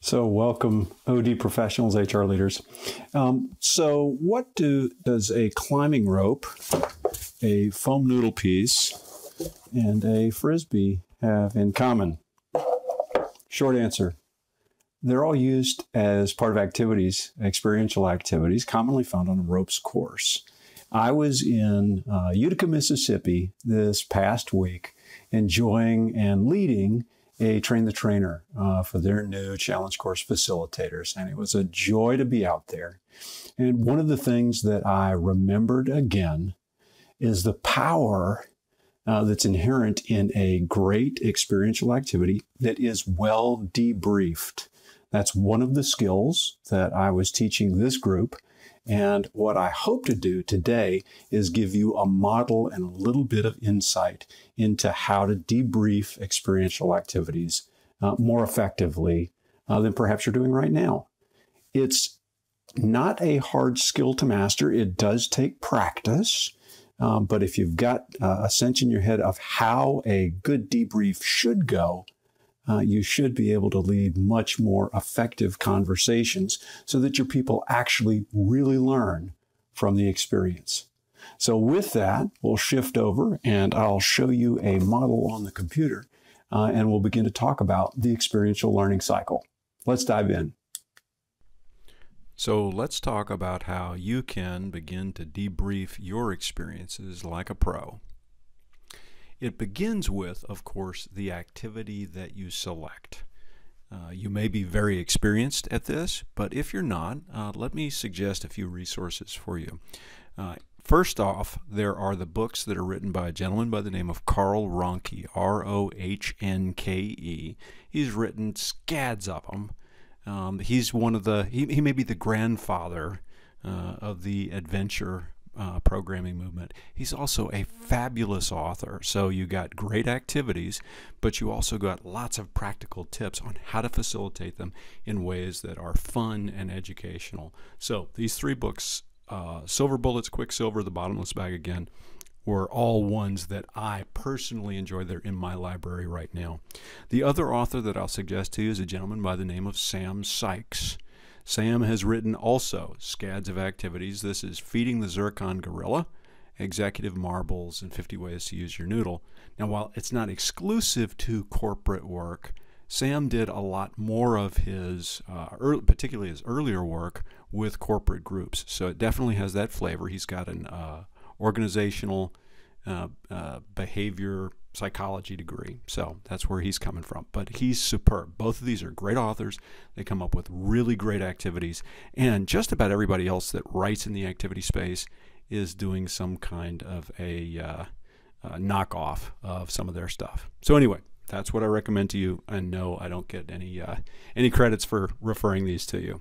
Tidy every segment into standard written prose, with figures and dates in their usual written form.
So welcome, OD professionals, HR leaders. So what does a climbing rope, a foam noodle piece, and a Frisbee have in common? Short answer. They're all used as part of activities, experiential activities, commonly found on a ropes course. I was in Utica, Mississippi this past week, enjoying and leading a Train the Trainer for their new challenge course facilitators. And it was a joy to be out there. And one of the things that I remembered again is the power that's inherent in a great experiential activity that is well debriefed. That's one of the skills that I was teaching this group. And what I hope to do today is give you a model and a little bit of insight into how to debrief experiential activities more effectively than perhaps you're doing right now. It's not a hard skill to master. It does take practice. But if you've got a sense in your head of how a good debrief should go, you should be able to lead much more effective conversations so that your people actually really learn from the experience. So with that, we'll shift over and I'll show you a model on the computer and we'll begin to talk about the experiential learning cycle. Let's dive in. So let's talk about how you can begin to debrief your experiences like a pro. It begins with, of course, the activity that you select. You may be very experienced at this, but if you're not, let me suggest a few resources for you. First off, there are the books that are written by a gentleman by the name of Carl Ronke, R-O-H-N-K-E. He's written scads of them. He's one of the, he may be the grandfather of the adventure programming movement. He's also a fabulous author. So you got great activities, but you also got lots of practical tips on how to facilitate them in ways that are fun and educational. So these three books, Silver Bullets, Quicksilver, The Bottomless Bag Again, were all ones that I personally enjoy. They're in my library right now. The other author that I'll suggest to you is a gentleman by the name of Sam Sykes. Sam has written also scads of activities. This is Feeding the Zircon Gorilla, Executive Marbles, and 50 Ways to Use Your Noodle. Now, while it's not exclusive to corporate work, Sam did a lot more of his, particularly his earlier work, with corporate groups. So it definitely has that flavor. He's got an organizational behavior psychology degree. So that's where he's coming from. But he's superb. Both of these are great authors. They come up with really great activities. And just about everybody else that writes in the activity space is doing some kind of a knockoff of some of their stuff. So anyway, that's what I recommend to you. And no, I don't get any credits for referring these to you.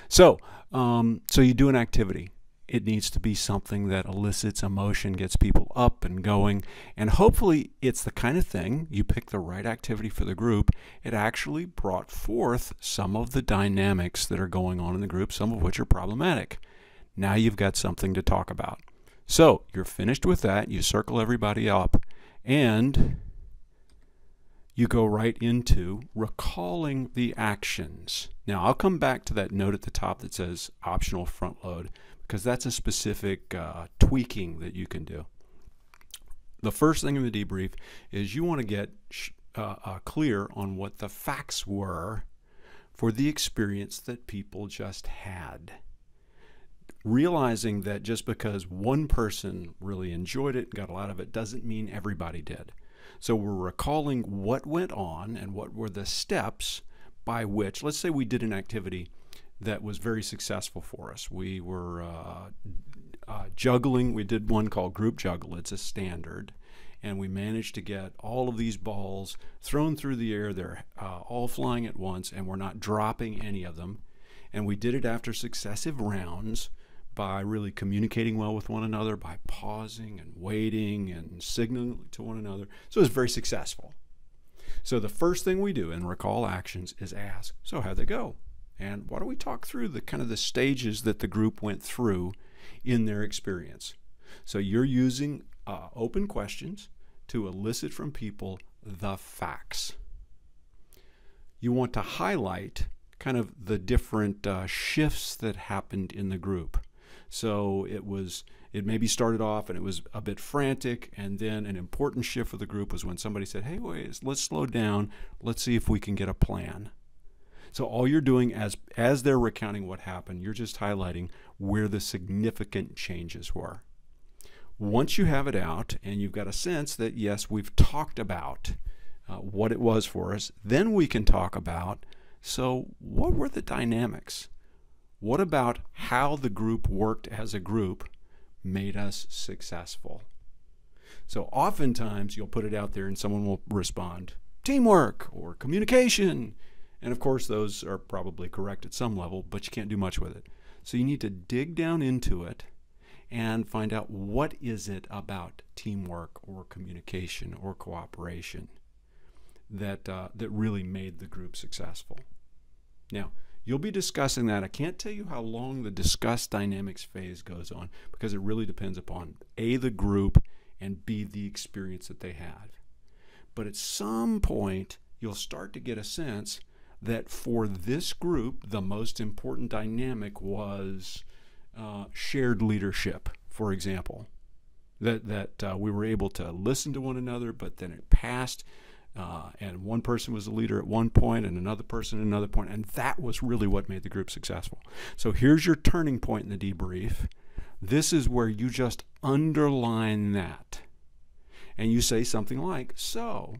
So, so you do an activity. It needs to be something that elicits emotion, gets people up and going, and hopefully it's the kind of thing, you pick the right activity for the group, it actually brought forth some of the dynamics that are going on in the group, some of which are problematic. Now you've got something to talk about. So you're finished with that, you circle everybody up, and you go right into recalling the actions. Now I'll come back to that note at the top that says optional front load, because that's a specific tweaking that you can do. The first thing in the debrief is you want to get clear on what the facts were for the experience that people just had. Realizing that just because one person really enjoyed it, got a lot of it, doesn't mean everybody did. So we're recalling what went on and what were the steps by which, let's say we did an activity that was very successful for us. We were juggling. We did one called group juggle. It's a standard. And we managed to get all of these balls thrown through the air. They're all flying at once, and we're not dropping any of them. And we did it after successive rounds by really communicating well with one another, by pausing and waiting and signaling to one another. So it was very successful. So the first thing we do in recall actions is ask, so how'd they go? And why don't we talk through the kind of the stages that the group went through in their experience? So you're using open questions to elicit from people the facts. You want to highlight kind of the different shifts that happened in the group. So it maybe started off and it was a bit frantic, and then an important shift for the group was when somebody said, hey, wait, let's slow down. Let's see if we can get a plan. So all you're doing as they're recounting what happened, you're just highlighting where the significant changes were. Once you have it out and you've got a sense that, yes, we've talked about what it was for us, then we can talk about, so what were the dynamics? What about how the group worked as a group made us successful? So oftentimes you'll put it out there and someone will respond, teamwork or communication. And of course, those are probably correct at some level, but you can't do much with it. So you need to dig down into it and find out, what is it about teamwork or communication or cooperation that really made the group successful. Now, you'll be discussing that. I can't tell you how long the discuss dynamics phase goes on, because it really depends upon A, the group, and B, the experience that they have. But at some point, you'll start to get a sense that for this group, the most important dynamic was shared leadership, for example. That we were able to listen to one another, but then it passed, and one person was the leader at one point and another person at another point, and that was really what made the group successful. So here's your turning point in the debrief. This is where you just underline that. And you say something like, so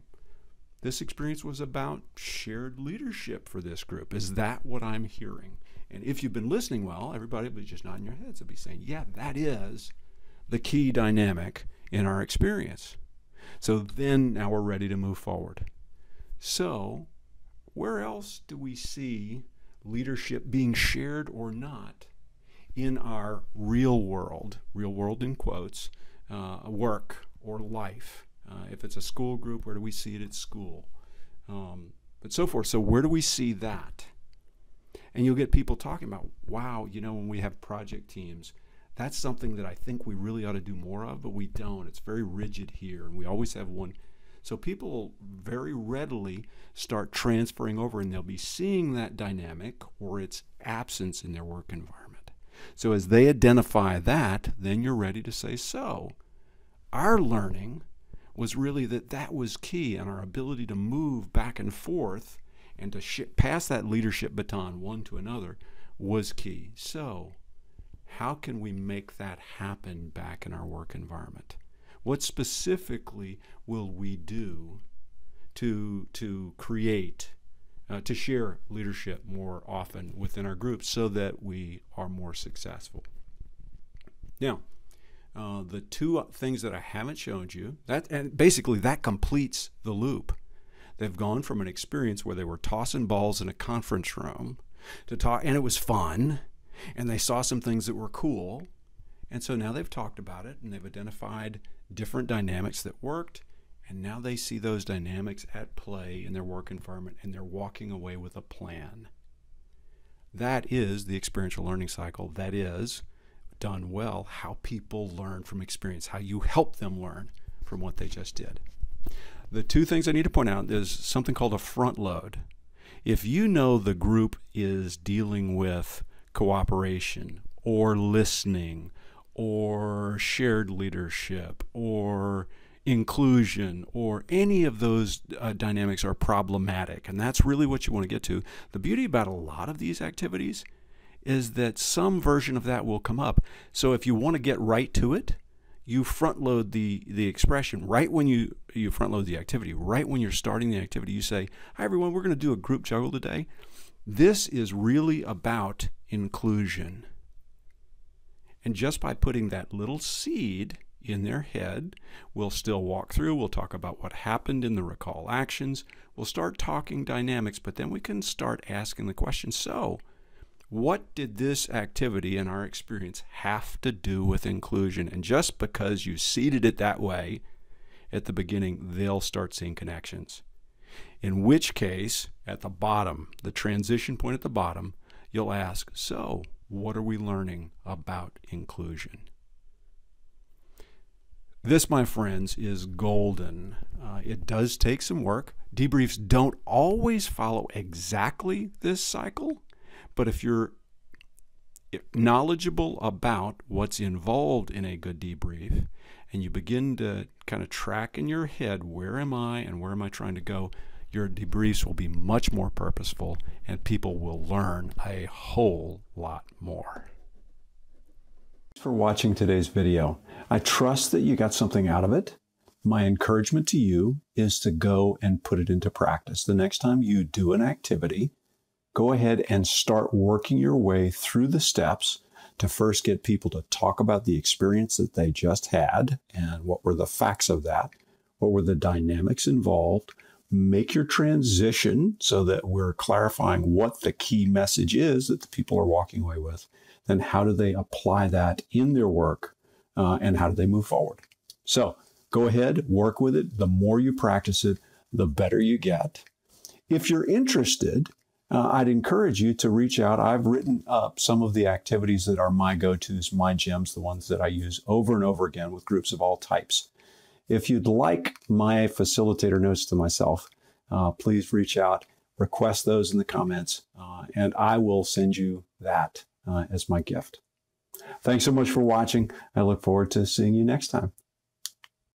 this experience was about shared leadership for this group. Is that what I'm hearing? And if you've been listening well, everybody will be just nodding your heads. They'll be saying, yeah, that is the key dynamic in our experience. So then now we're ready to move forward. So where else do we see leadership being shared or not in our real world in quotes, work or life? If it's a school group, where do we see it at school? But so forth. So where do we see that? And you'll get people talking about, wow, when we have project teams, that's something that I think we really ought to do more of, but we don't. It's very rigid here, and we always have one. So people very readily start transferring over, and they'll be seeing that dynamic or its absence in their work environment. So as they identify that, then you're ready to say, so our learning was really that was key, and our ability to move back and forth and to pass that leadership baton one to another was key. So how can we make that happen back in our work environment? What specifically will we do to create, to share leadership more often within our groups so that we are more successful? Now, the two things that I haven't shown you, and basically that completes the loop. They've gone from an experience where they were tossing balls in a conference room to talk, and it was fun, and they saw some things that were cool, and so now they've talked about it, and they've identified different dynamics that worked, and now they see those dynamics at play in their work environment, and they're walking away with a plan. That is the experiential learning cycle. That is, done well, how people learn from experience, how you help them learn from what they just did. The two things I need to point out is something called a front load. If you know the group is dealing with cooperation or listening or shared leadership or inclusion or any of those dynamics are problematic, and that's really what you want to get to. The beauty about a lot of these activities is that some version of that will come up. So if you want to get right to it, you front load the expression right when you front load the activity. Right when you're starting the activity, you say, hi everyone, we're going to do a group juggle today. This is really about inclusion. And just by putting that little seed in their head, we'll still walk through, we'll talk about what happened in the recall actions, we'll start talking dynamics, but then we can start asking the question, so what did this activity in our experience have to do with inclusion? And just because you seeded it that way at the beginning, they'll start seeing connections. In which case, at the bottom, the transition point at the bottom, you'll ask, so what are we learning about inclusion? This, my friends, is golden. It does take some work. Debriefs don't always follow exactly this cycle, but if you're knowledgeable about what's involved in a good debrief, and you begin to kind of track in your head, where am I and where am I trying to go, your debriefs will be much more purposeful and people will learn a whole lot more. Thanks for watching today's video. I trust that you got something out of it. My encouragement to you is to go and put it into practice. The next time you do an activity, go ahead and start working your way through the steps to first get people to talk about the experience that they just had and what were the facts of that, what were the dynamics involved. Make your transition so that we're clarifying what the key message is that the people are walking away with. Then how do they apply that in their work and how do they move forward? So go ahead, work with it. The more you practice it, the better you get. If you're interested, I'd encourage you to reach out. I've written up some of the activities that are my go-tos, my gems, the ones that I use over and over again with groups of all types. If you'd like my facilitator notes to myself, please reach out, request those in the comments, and I will send you that as my gift. Thanks so much for watching. I look forward to seeing you next time.